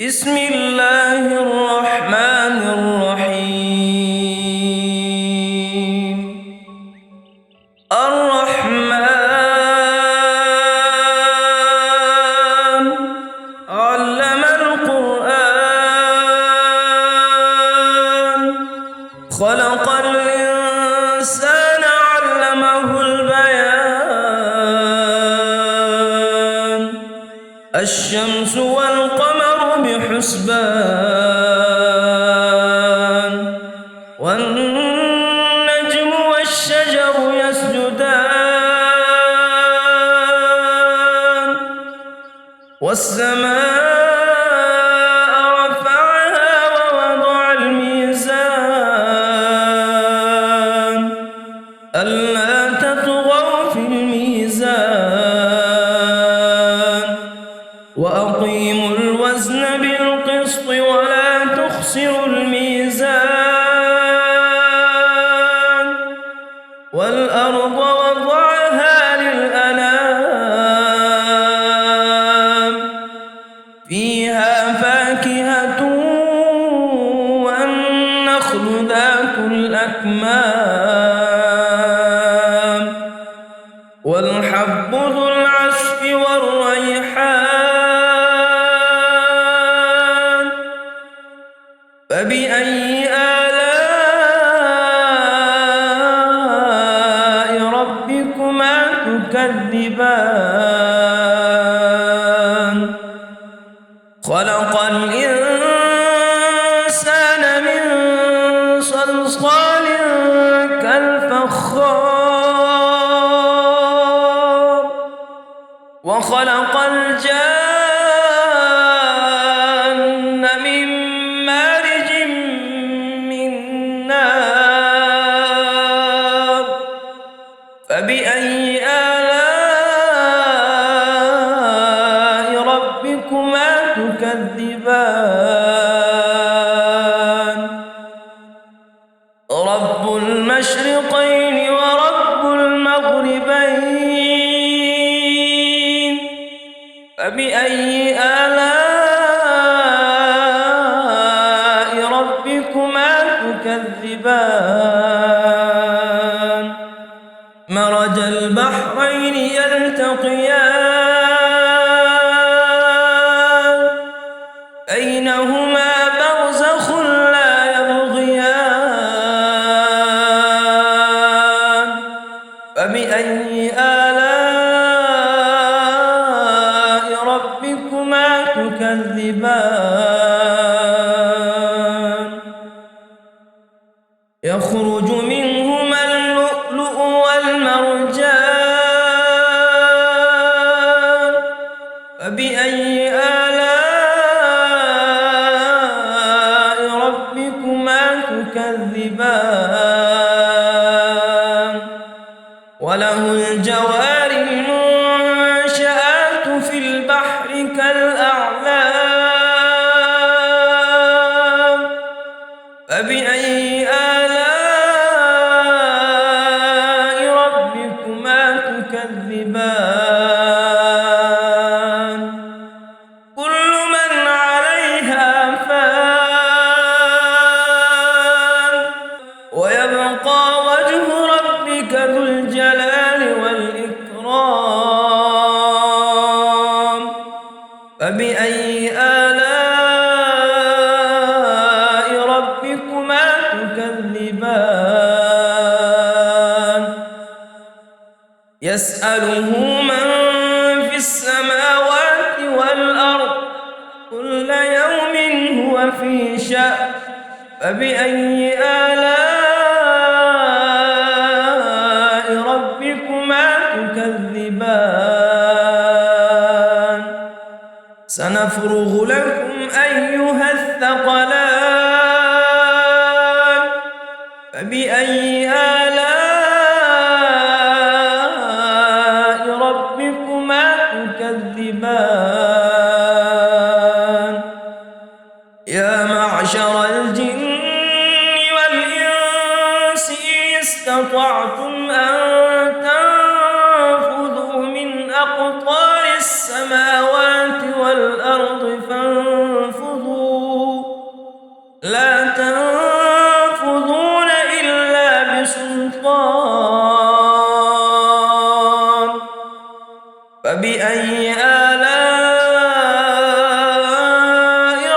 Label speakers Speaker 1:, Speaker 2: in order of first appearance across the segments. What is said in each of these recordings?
Speaker 1: بسم الله الرحمن الرحيم. الرحمن علم القرآن، خلق الإنسان علمه البيان. الشمس والقمر بحسبان، والنجم والشجر يسجدان. والسماء رفعها ووضع الميزان، ألا تطغوا في الميزان، وأقيموا الوزن بالقسط ولا تخسروا الميزان. والأرض وضعها للأنام، فيها فاكهة والنخل ذات الأكمام، والحب ذو العصف والريحان. فبأي آلاء ربكما تكذبان؟ خلق الإنسان من صلصال كالفخار، وخلق الجان من مارج من نار. فبأي آلاء ربكما تكذبان؟ رب المشرقين ورب المغربين، فبأي آلاء ربكما تكذبان؟ مرج البحرين يلتقيان، بينهما برزخ لا يبغيان. فبأي آلاء ربكما تكذبان؟ يخرج منهما اللؤلؤ والمرجان، فبأي آلاء ربكما تكذبان؟ وله الجوار المنشآت في البحر كالأعلام، فبأي آلاء ربكما تكذبان؟ كل من عليها فان، ويبقى وجه ربك ذو الجلال والإكرام. فبأي آلاء ربكما تكذبان؟ يسأله من في السماوات والأرض، كل يوم هو في شأن. فبأي آلاء ربكما تكذبان؟ سنفرغ لكم أيها الثقلان. فبأي آلاء ربكما تكذبان؟ يا معشر الجن والإنس إن استطعتم أن تنفذوا من أقطار السماوات والأرض فانفذوا لا تنفذون إلا بسلطان فبأي آلاء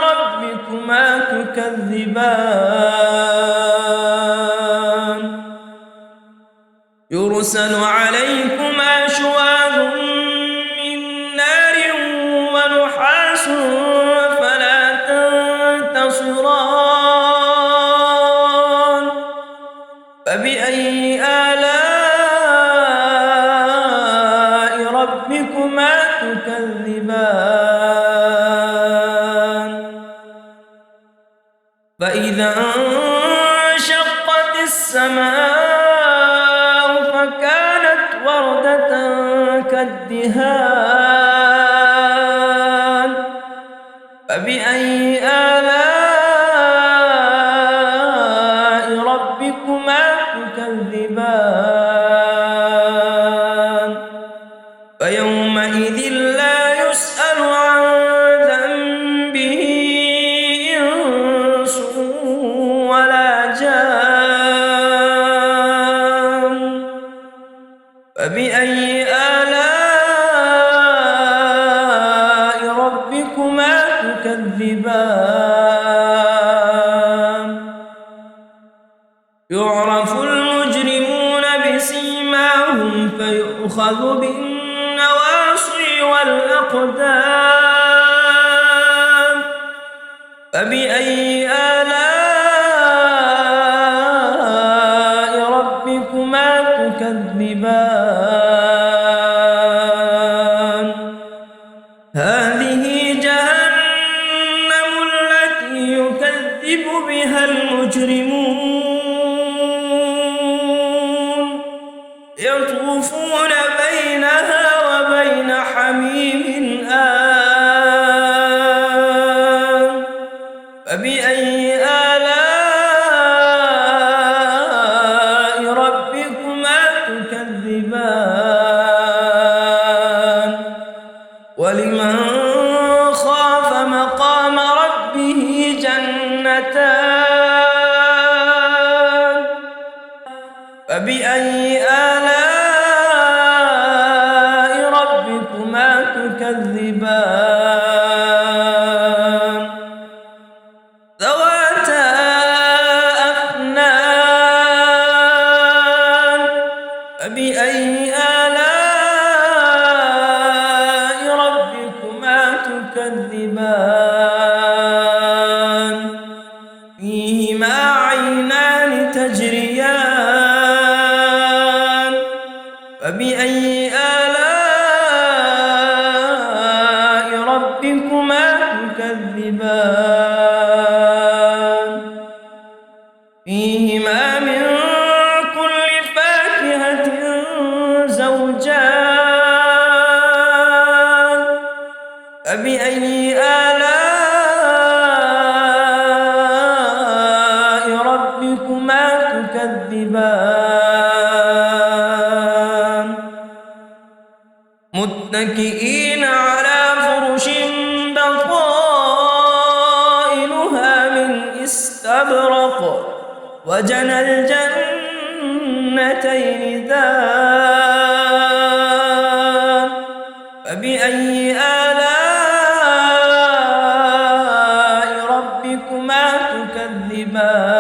Speaker 1: ربكما تكذبان يرسل عليكما شواظ من نار ونحاس فلا تنتصران فبأي آلاء ربكما تكذبان فإذا انشقت السماء فكانت وردة كالدهان فبأي آلاء ربكما تكذبان فيومئذ لا يسأل عن ذنبه إنس ولا جان فبأي آلاء ربكما تكذبان يعرف المجرمون بسيماهم فيؤخذ بالنواصي والأقدام فبأي آلاء ربكما تكذبان هذه جهنم التي يكذب بها المجرمون يطوفون بينها وبين حميم آن فبأي آلاء ربكما تكذبان ولمن خاف مقام ربه جنتان فبأي آلاء ربكما تكذبان ذواتا أفنان فبأي آلاء ربكما تكذبان فيهما عينان تجريان فبأي آلاء ربكما تكذبان فيهما من كل فاكهة زوجان فبأي آلاء ربكما تكذبان متكئين على فرش بطائنها من استبرق وجنى الجنتين دان فبأي آلاء ربكما تكذبان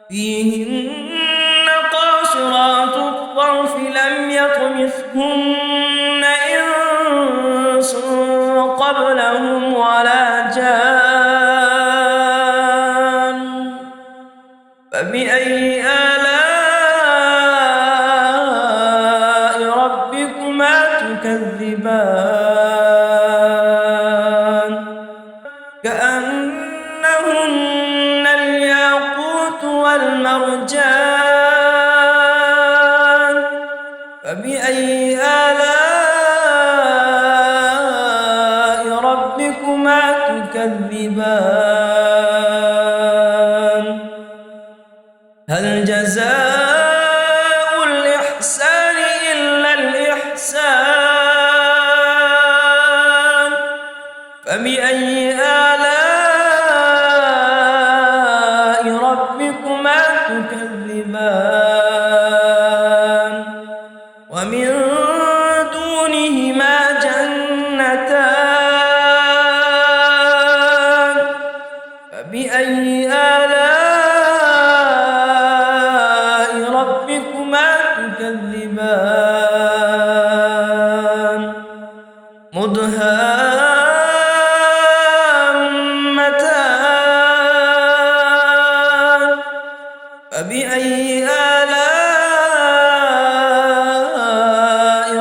Speaker 1: فيهن قاصرات الطرف لم يطمثهن إنس قبلهم ولا جان فبأي آلاء ربكما تكذبان كأنهن الياقوت والمرجان فبأي آلاء ربكما تكذبان هل جزاء الإحسان إلا الإحسان فبأي آلاء نعمتان فبأي آلاء ربكما تكذبان مدهامتان فبأي آلاء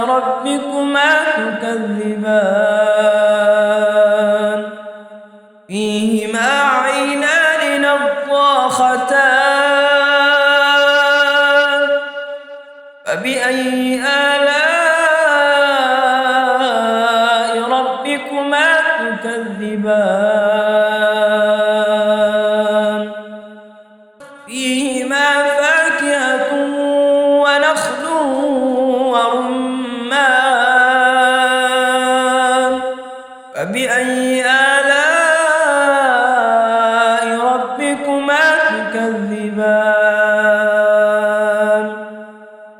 Speaker 1: ربكما تكذبان فيهما عينان نضاختان فبأي آلاء ربكما تكذبان فيهما فاكهة ونخل ورمان فبأي آلاء ربكما تكذبان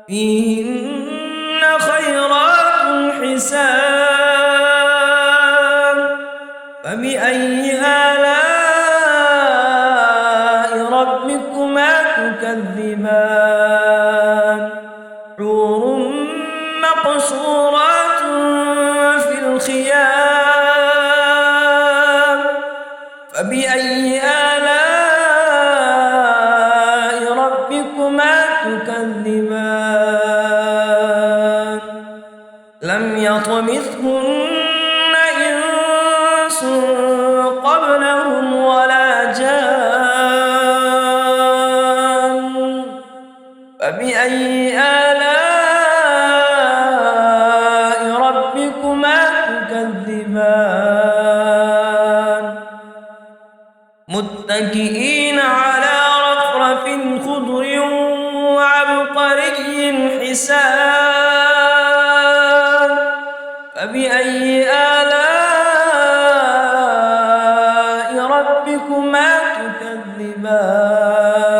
Speaker 1: فيهن خيرات حسان فبأي آلاء ربكما تكذبان حور مقصورات في الخيام فبأي آلاء ربكما تكذبان لم يطمثهن إنس قبلهم ولا جان فبأي آلاء ربكما تكذبان متكئين على رفرف خضر وعبقري حسان فبأي آلاء ربكما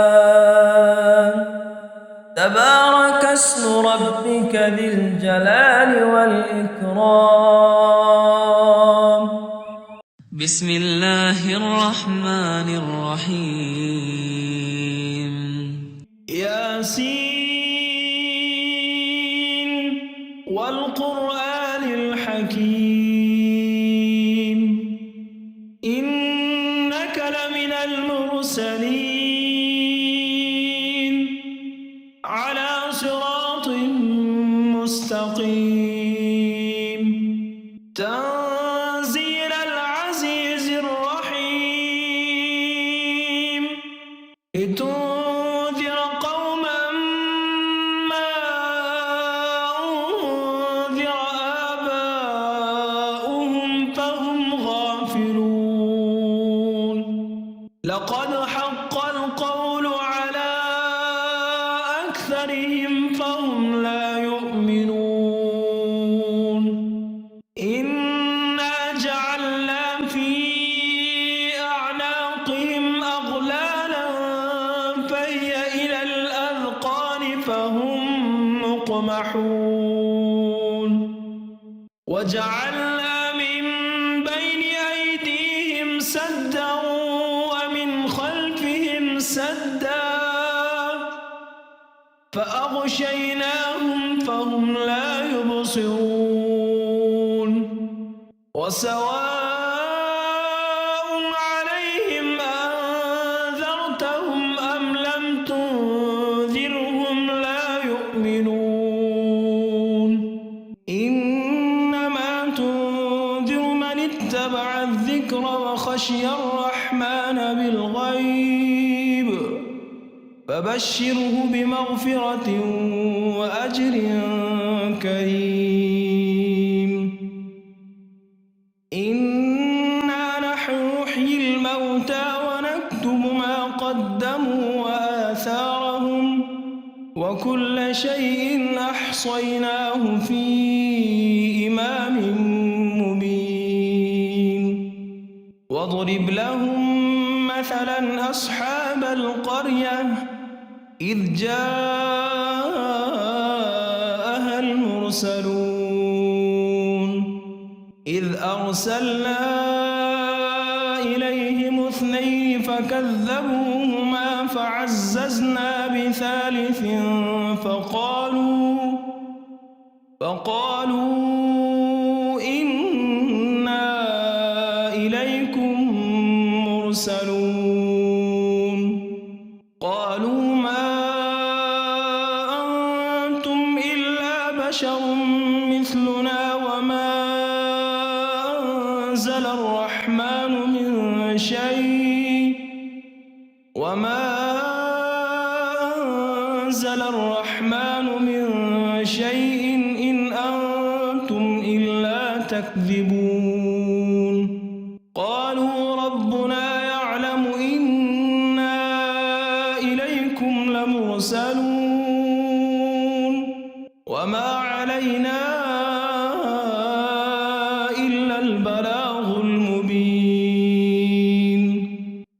Speaker 1: تكذبان تبارك اسم ربك ذي الجلال والإكرام
Speaker 2: بسم الله الرحمن الرحيم
Speaker 3: ياسين والقرآن الحكيم إنك لمن المرسلين على صراط مستقيم تنزيل العزيز الرحيم لتنذر قوما ما أنذر آباؤهم فهم غافلون لقد حق القول على أكثرهم فهم لا يؤمنون إنا جعلنا في أعناقهم أغلالا فهي إلى الأذقان فهم مقمحون وجعلنا من بين أيديهم سدا ومن خلفهم سدا فأغشيناهم فهم لا يبصرون وسواء عليهم أنذرتهم أم لم تنذرهم لا يؤمنون إنما تنذر من اتبع الذكر وخشي الرحمن بالغيب فبشره بمغفرة وأجر كريم إنا نحن نحيي الموتى ونكتب ما قدموا وآثارهم وكل شيء أحصيناه في إمام مبين واضرب لهم مثلا أصحاب القرية إذ جاءها المرسلون إذ أرسلنا إليهم 2 فكذبوهما فعززنا بثالث فقالوا إنا إليكم مرسلون قالوا ما أنتم إلا بشر مثلنا وما أنزل الرحمن من شيء إن أنتم إلا تكذبون قالوا ربنا يعلم إنا إليكم لمرسلون وما علينا إلا البلاغ المبين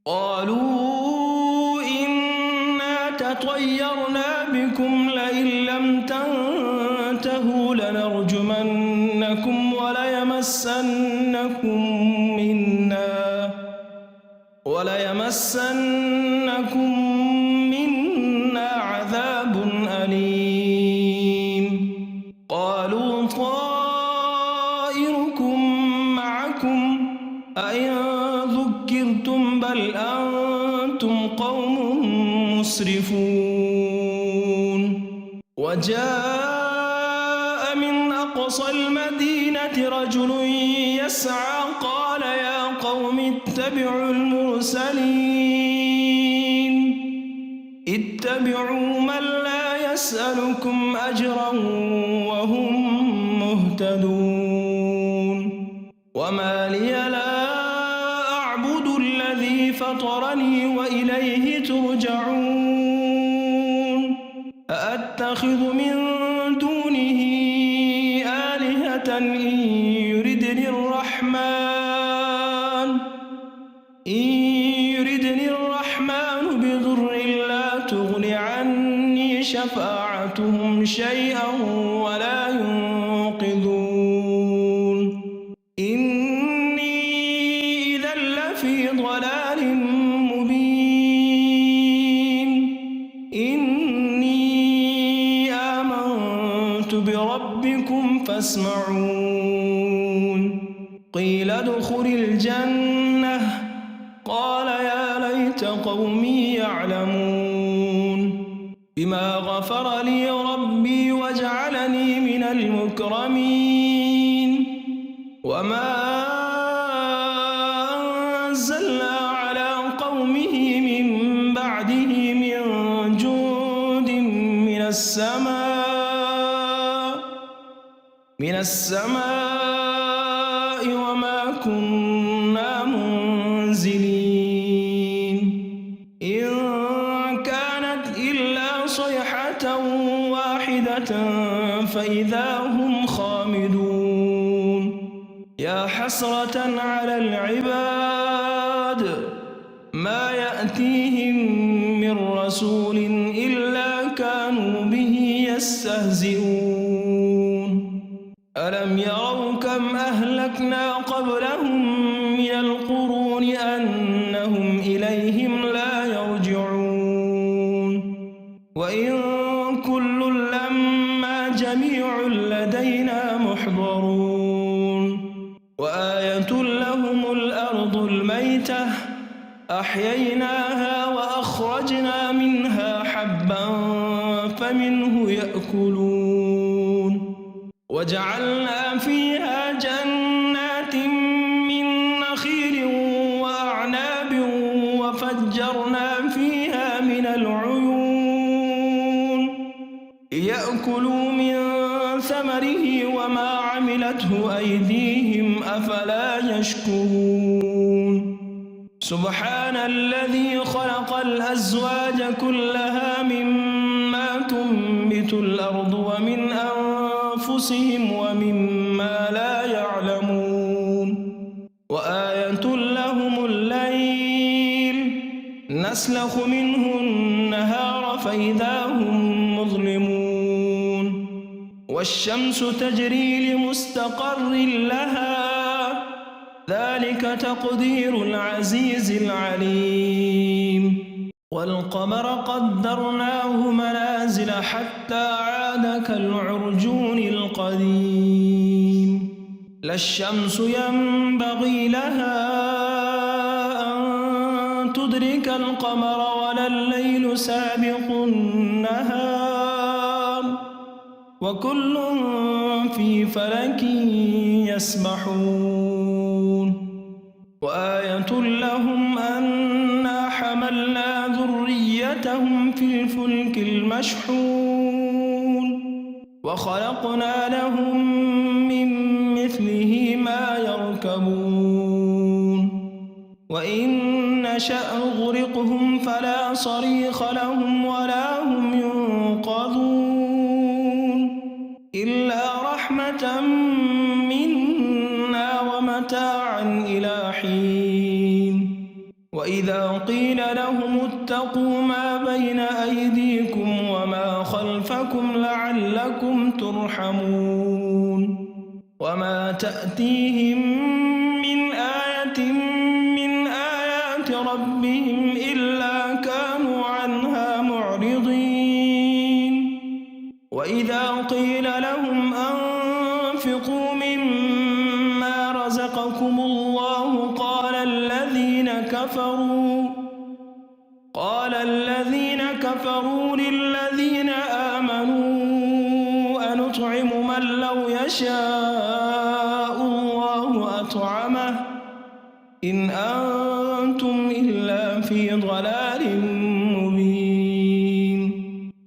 Speaker 3: قالوا إنا تطيرنا بكم لئن لم تنتهوا لنرجمنكم وليمسنكم منا عذاب أليم قالوا طائركم معكم أئن ذكرتم بل أنتم قوم مسرفون وجاء من أقصى المدينة رجل يسعى قال يا قوم اتبعوا المرسلين اتبعوا من لا يسألكم أجرا وهم مهتدون وما لي لا أعبد الذي فطرني وإليه ترجعون أأتخذ من دونه آلهة إن يردني الرحمن بضر لا تغن عني شفاعتهم شيئا ولا ينقذون إني إذا لفي ضلال مبين إني آمنت بربكم فاسمعون قيل ادخل الجنة قال يا ليت قومي يعلمون بما غفر لي ربي وجعلني من المكرمين وما أنزلنا على قومه من بعده من جند من السماء وما كنا منزلين إن كانت إلا صيحة واحدة فإذا هم خامدون يا حسرة على العباد ما يأتيهم من رسول إلا كانوا به يستهزئون ألم يروا كم أهلكنا قبلهم من القرون أنهم إليهم لا يرجعون وإن كل لما جميع لدينا محضرون وآية لهم الأرض الميتة أحييناها وأخرجنا منها حبا فمنه يأكلون وجعلنا فيها جنات من نخيل وأعناب وفجرنا فيها من العيون ليأكلوا من ثمره وما عملته أيديهم أفلا يشكرون سبحان الذي خلق الأزواج كلها مما تنبت الأرض ومن أنفسهم ومما لا يعلمون وآية لهم الليل نسلخ منه النهار فإذا هم مظلمون والشمس تجري لمستقر لها ذلك تقدير العزيز العليم والقمر قدرناه منازل حتى عاد كالعرجون القديم لا الشمس ينبغي لها أن تدرك القمر ولا الليل سابق النهار وكل في فلك يسبحون وآية لهم أنا حملنا ذريتهم في الفلك المشحون وخلقنا لهم من مثله ما يركبون وإن نشأ نغرقهم فلا صريخ لهم ولا هم ينقذون إلا رحمة منا ومتاعا إلى حين وإذا قيل لهم اتقوا ما بين أيديكم وما خلفكم لعلكم ترحمون وما تأتيهم من آية من آيات ربهم إلا كانوا عنها معرضين وإذا قيل لهم أنفقوا مما رزقكم الله قال الذين كفروا للذين آمنوا أنطعم من لو يشاء الله أطعمه إن أنتم إلا في ضلال مبين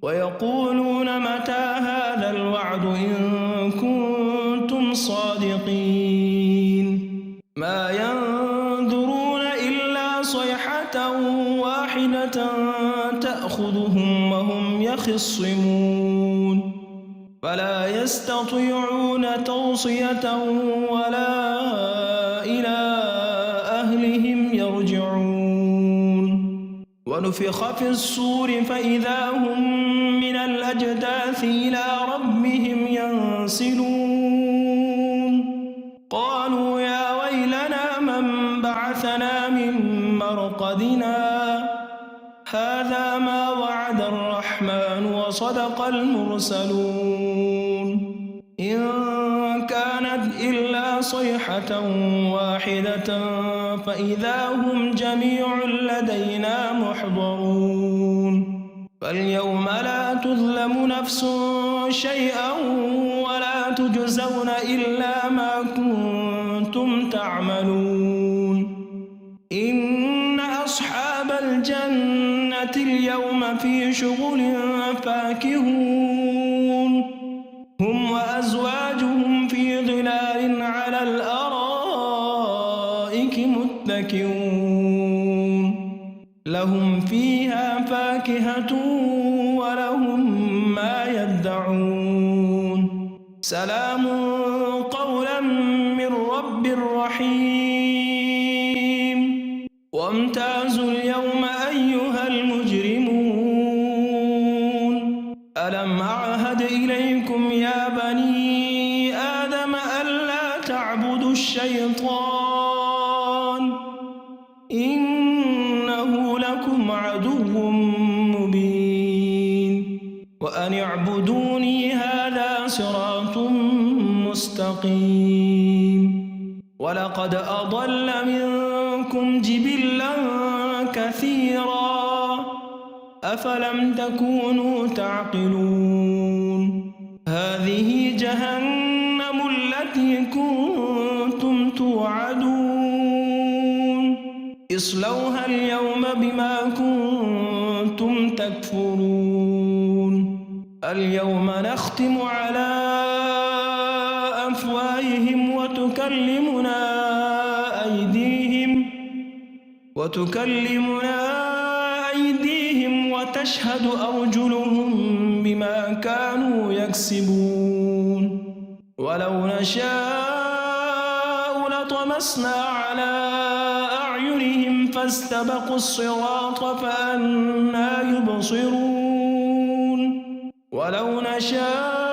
Speaker 3: ويقولون متى هذا الوعد إن كنتم صادقين ما ينظرون إلا صيحة واحدة تأخذهم وهم يخصمون فلا يستطيعون توصية ولا إلى أهلهم يرجعون ونفخ في الصور فإذا هم من الأجداث إلى ربهم ينسلون قالوا يا ويلنا من بعثنا من مرقدنا هذا ما وعد الرحمن وصدق المرسلون إن كانت إلا صيحة واحدة فإذا هم جميع لدينا محضرون فاليوم لا تظلم نفس شيئا ولا تجزون إلا ما كنتم تعملون إن أصحاب الجنة اليوم في شغل فاكهون هم وأزواجهم في ظلال على الأرائك متكئون لهم فيها فاكهة ولهم ما يدعون سلام قولا من رب رحيم وامتازوا اليوم أيها المجرمون ألم أعهد إليكم يا بني آدم ألا تعبدوا الشيطان إنه لكم عدو مبين وأن اعبدوني هذا صراط مستقيم ولقد أضل منكم جبلا كثيرا أفلم تكونوا تعقلون هذه جهنم التي كنتم توعدون اصلوها اليوم بما كنتم تكفرون اليوم نختم على أفواههم وتكلمنا أيديهم وتشهد أرجلهم بما كانوا يكسبون ولو نشاء لطمسنا على أعينهم فاستبقوا الصراط فأنى يبصرون ولو نشاء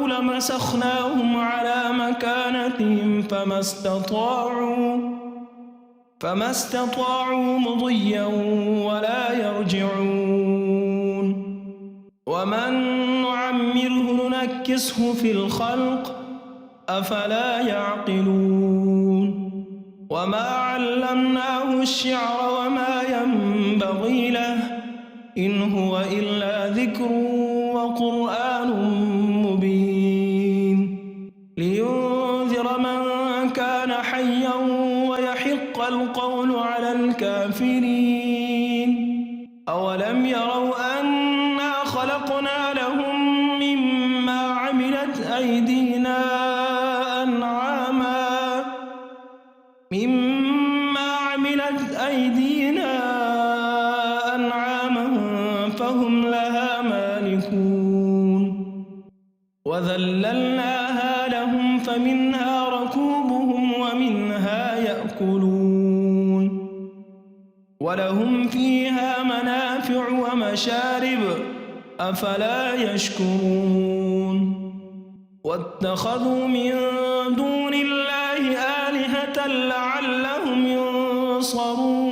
Speaker 3: لمسخناهم على مكانتهم فما استطاعوا مضيا ولا يرجعون ومن نعمره ننكسه في الخلق أفلا يعقلون وما علمناه الشعر وما ينبغي له إن هو إلا ذكر وقرآن مبين لينذر من كان حيا ويحق القول على الكافرين أولم يروا أنا خلقنا لهم مما عملت أيدينا أنعاما فهم لها مالكون وذللناها لهم فمنها ركوبهم ومنها يأكلون ولهم فيها منافع ومشارب أفلا يشكرون واتخذوا من دون الله آلهة لعلهم ينصرون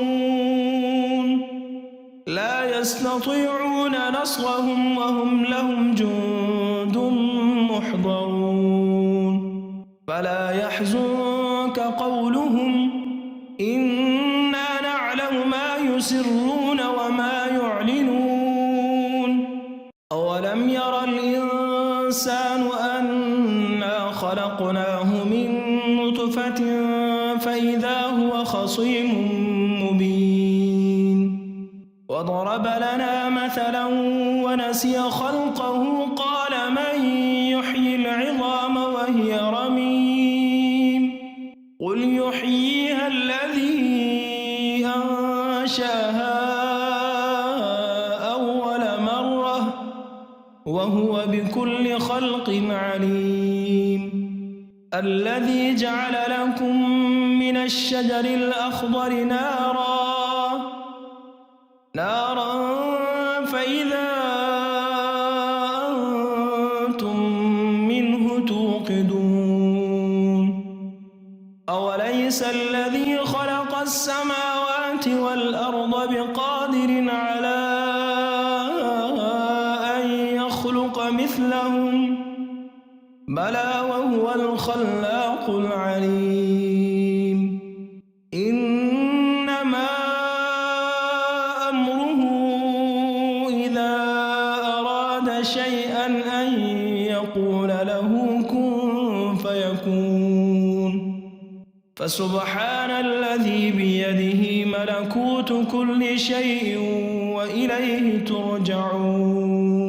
Speaker 3: لا يستطيعون نصرهم وهم لهم جند محضرون فلا يحزنك قولهم إنا نعلم ما يسرون وما يعلنون أولم ير الإنسان أنا خلقناه من نطفة فإذا هو خصيم مبين وضرب لنا مثلا ونسي خلقه قال من يحيي العظام وهي رميم قل يحييها الذي أنشاها أول مرة وهو بكل خلق عليم الذي جعل لكم من الشجر الأخضر نارا فإذا أنتم منه توقدون أوليس الذي خلق السماوات والأرض بقادر على أن يخلق مثلهم بلى وهو الخلاق العليم إنما أمره إذا أراد شيئا أن يقول له كن فيكون فسبحان الذي بيده ملكوت كل شيء وإليه ترجعون